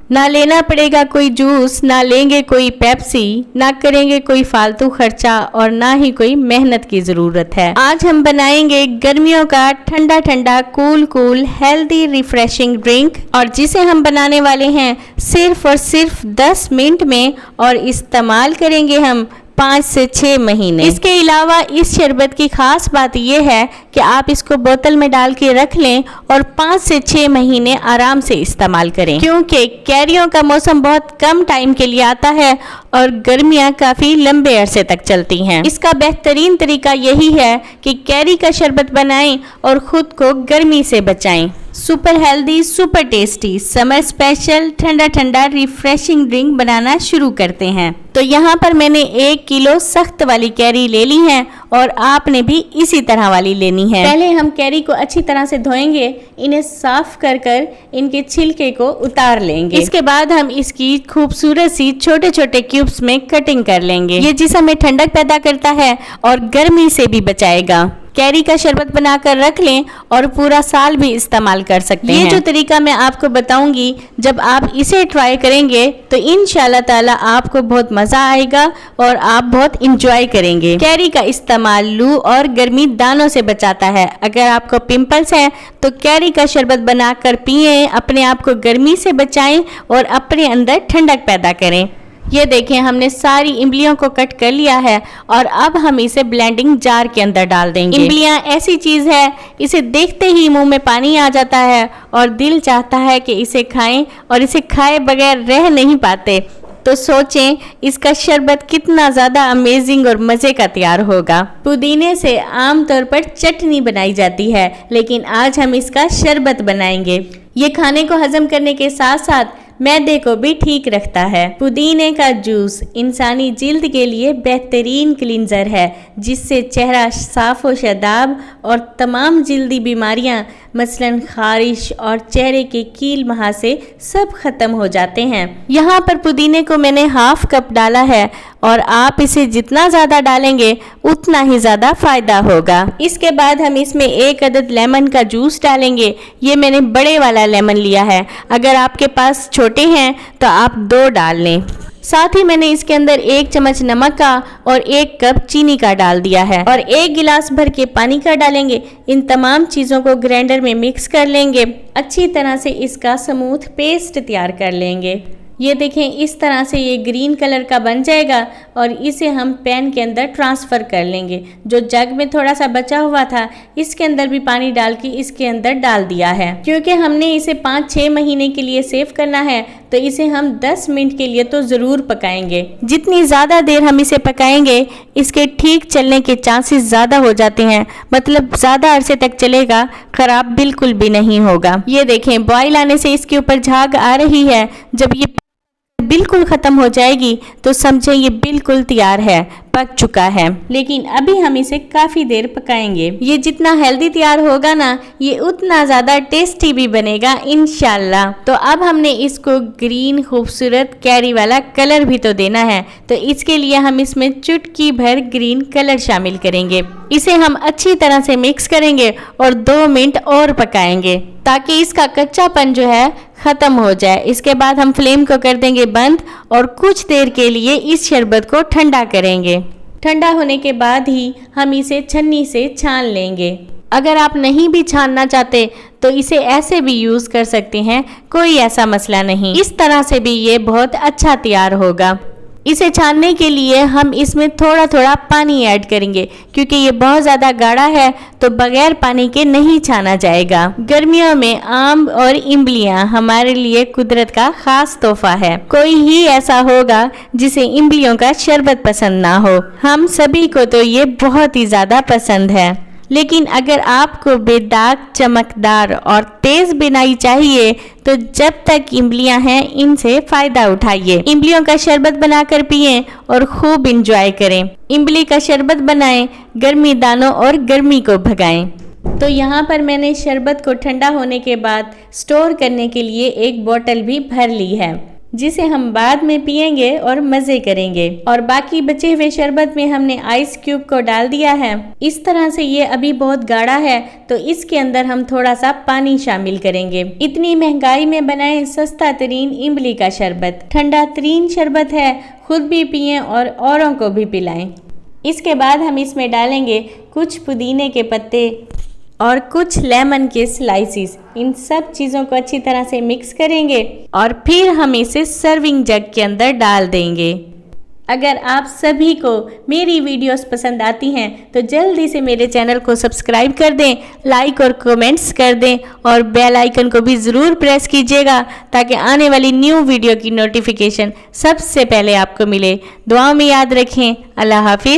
ना लेना पड़ेगा कोई जूस, ना लेंगे कोई पेप्सी, ना करेंगे कोई फालतू खर्चा और ना ही कोई मेहनत की जरूरत है। आज हम बनाएंगे गर्मियों का ठंडा ठंडा कूल हेल्दी रिफ्रेशिंग ड्रिंक, और जिसे हम बनाने वाले हैं सिर्फ और सिर्फ 10 मिनट में, और इस्तेमाल करेंगे हम 5 से 6 महीने। इसके अलावा इस शरबत की खास बात यह है कि आप इसको बोतल में डाल के रख लें और 5 से 6 महीने आराम से इस्तेमाल करें, क्योंकि कैरियों का मौसम बहुत कम टाइम के लिए आता है और गर्मियां काफ़ी लंबे अरसे तक चलती हैं। इसका बेहतरीन तरीका यही है कि कैरी का शरबत बनाएं और ख़ुद को गर्मी से बचाएं। Super healthy, super tasty, summer special ठंडा ठंडा रिफ्रेशिंग ड्रिंक बनाना शुरू करते हैं। तो यहाँ पर मैंने 1 किलो सख्त वाली कैरी ले ली है और आपने भी इसी तरह वाली लेनी है। पहले हम कैरी को अच्छी तरह से धोएंगे, इन्हें साफ कर इनके छिलके को उतार लेंगे। इसके बाद हम इसकी खूबसूरत सी छोटे छोटे क्यूब्स में कटिंग कर लेंगे। ये जिस्म में ठंडक पैदा करता है और गर्मी से भी बचाएगा। कैरी का शरबत बनाकर रख लें और पूरा साल भी इस्तेमाल कर सकते हैं। ये जो तरीका मैं आपको बताऊंगी, जब आप इसे ट्राई करेंगे तो इंशाल्लाह ताला आपको बहुत मज़ा आएगा और आप बहुत इंजॉय करेंगे। कैरी का इस्तेमाल लू और गर्मी दानों से बचाता है। अगर आपको पिंपल्स हैं तो कैरी का शरबत बनाकर पिएं, अपने आप को गर्मी से बचाएं और अपने अंदर ठंडक पैदा करें। ये देखें, हमने सारी इमलियों को कट कर लिया है और अब हम इसे ब्लेंडिंग जार के अंदर डाल देंगे। इमलियां ऐसी चीज़ है, इसे देखते ही मुंह में पानी आ जाता है और दिल चाहता है कि इसे खाएं, और इसे खाए बगैर रह नहीं पाते। तो सोचें इसका शरबत कितना ज़्यादा अमेजिंग और मज़े का तैयार होगा। पुदीने से आमतौर पर चटनी बनाई जाती है, लेकिन आज हम इसका शरबत बनाएंगे। ये खाने को हजम करने के साथ साथ मैदे को भी ठीक रखता है। पुदीने का जूस इंसानी जिल्द के लिए बेहतरीन क्लींजर है, जिससे चेहरा साफ व शादाब और तमाम जिल्दी बीमारियां मसलन खारिश और चेहरे के कील महासे सब खत्म हो जाते हैं। यहाँ पर पुदीने को मैंने हाफ कप डाला है और आप इसे जितना ज़्यादा डालेंगे उतना ही ज़्यादा फ़ायदा होगा। इसके बाद हम इसमें 1 अदद लेमन का जूस डालेंगे। ये मैंने बड़े वाला लेमन लिया है, अगर आपके पास छोटे हैं तो आप 2 डाल लें। साथ ही मैंने इसके अंदर 1 चम्मच नमक का और 1 कप चीनी का डाल दिया है और 1 गिलास भर के पानी का डालेंगे। इन तमाम चीज़ों को ग्राइंडर में मिक्स कर लेंगे, अच्छी तरह से इसका स्मूथ पेस्ट तैयार कर लेंगे। ये देखें, इस तरह से ये ग्रीन कलर का बन जाएगा और इसे हम पैन के अंदर ट्रांसफ़र कर लेंगे। जो जग में थोड़ा सा बचा हुआ था, इसके अंदर भी पानी डाल के इसके अंदर डाल दिया है। क्योंकि हमने इसे 5-6 महीने के लिए सेव करना है, तो इसे हम 10 मिनट के लिए तो ज़रूर पकाएंगे। जितनी ज़्यादा देर हम इसे पकाएंगे, इसके ठीक चलने के चांसेस ज़्यादा हो जाते हैं, मतलब ज़्यादा अरसे तक चलेगा, ख़राब बिल्कुल भी नहीं होगा। ये देखें, बॉयल आने से इसके ऊपर झाग आ रही है। जब ये बिल्कुल ख़त्म हो जाएगी तो समझें ये बिल्कुल तैयार है, पक चुका है। लेकिन अभी हम इसे काफ़ी देर पकाएंगे। ये जितना हेल्दी तैयार होगा ना, ये उतना ज़्यादा टेस्टी भी बनेगा इंशाल्लाह। तो अब हमने इसको ग्रीन खूबसूरत कैरी वाला कलर भी तो देना है, तो इसके लिए हम इसमें चुटकी भर ग्रीन कलर शामिल करेंगे। इसे हम अच्छी तरह से मिक्स करेंगे और 2 मिनट और पकाएंगे ताकि इसका कच्चापन जो है ख़त्म हो जाए। इसके बाद हम फ्लेम को कर देंगे बंद और कुछ देर के लिए इस शरबत को ठंडा करेंगे। ठंडा होने के बाद ही हम इसे छन्नी से छान लेंगे। अगर आप नहीं भी छानना चाहते तो इसे ऐसे भी यूज़ कर सकते हैं, कोई ऐसा मसला नहीं। इस तरह से भी ये बहुत अच्छा तैयार होगा। इसे छानने के लिए हम इसमें थोड़ा थोड़ा पानी ऐड करेंगे, क्योंकि ये बहुत ज़्यादा गाढ़ा है तो बगैर पानी के नहीं छाना जाएगा। गर्मियों में आम और इमलियां हमारे लिए कुदरत का खास तोहफा है। कोई ही ऐसा होगा जिसे इमलियों का शरबत पसंद ना हो। हम सभी को तो ये बहुत ही ज़्यादा पसंद है। लेकिन अगर आपको बेदाग, चमकदार और तेज बिनाई चाहिए तो जब तक इमलियां हैं इनसे फ़ायदा उठाइए। इमलियों का शरबत बनाकर पिएं और खूब इंजॉय करें। इमली का शरबत बनाएं, गर्मी दानों और गर्मी को भगाएं। तो यहाँ पर मैंने शरबत को ठंडा होने के बाद स्टोर करने के लिए एक बोतल भी भर ली है। जिसे हम बाद में पिएंगे और मजे करेंगे। और बाकी बचे हुए शरबत में हमने आइस क्यूब को डाल दिया है। इस तरह से ये अभी बहुत गाढ़ा है, तो इसके अंदर हम थोड़ा सा पानी शामिल करेंगे। इतनी महंगाई में बनाए सस्ता तरीन इमली का शरबत, ठंडा तरीन शरबत है, खुद भी पिएं और औरों को भी पिलाएं। इसके बाद हम इसमें डालेंगे कुछ पुदीने के पत्ते और कुछ लेमन के स्लाइसिस। इन सब चीज़ों को अच्छी तरह से मिक्स करेंगे और फिर हम इसे सर्विंग जग के अंदर डाल देंगे। अगर आप सभी को मेरी वीडियोस पसंद आती हैं तो जल्दी से मेरे चैनल को सब्सक्राइब कर दें, लाइक और कमेंट्स कर दें और बेल आइकन को भी ज़रूर प्रेस कीजिएगा ताकि आने वाली न्यू वीडियो की नोटिफिकेशन सबसे पहले आपको मिले। दुआओं में याद रखें। अल्लाह हाफिज़।